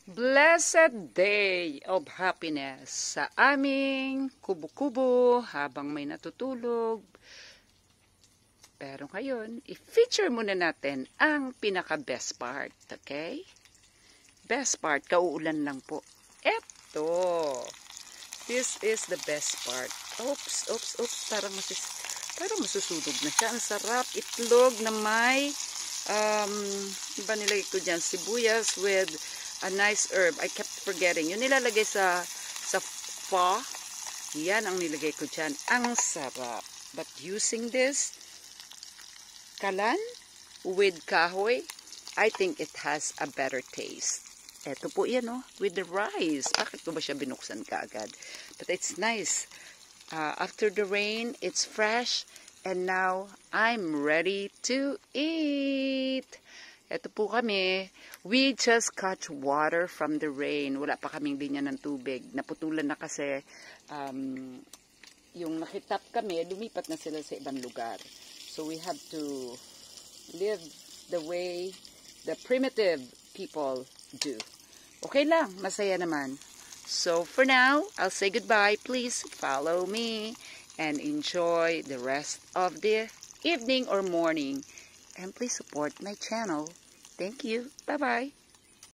Blessed day of happiness sa aming kubo-kubo habang may natutulog. Pero ngayon, i-feature muna natin ang pinaka-best part, okay? Best part, kauulan lang po. Eto! This is the best part. Oops, parang masusunog na siya. Ang sarap, itlog na may, iba nilagay ko dyan, sibuyas with a nice herb. I kept forgetting. Yung nilalagay sa pho, yan ang nilagay ko dyan. Ang sarap. But using this kalan with kahoy, I think it has a better taste. Eto po yan, oh, with the rice. Bakit ko ba siya binuksan kaagad? But it's nice. After the rain, it's fresh. And now, I'm ready to eat. Eto po kami. We just catch water from the rain. Wala pa kaming linya ng tubig. Naputulan na kasi yung nakitap kami, lumipat na sila sa ibang lugar. So we have to live the way the primitive people do. Okay lang, masaya naman. So for now, I'll say goodbye. Please follow me and enjoy the rest of the evening or morning. And please support my channel. Thank you. Bye-bye.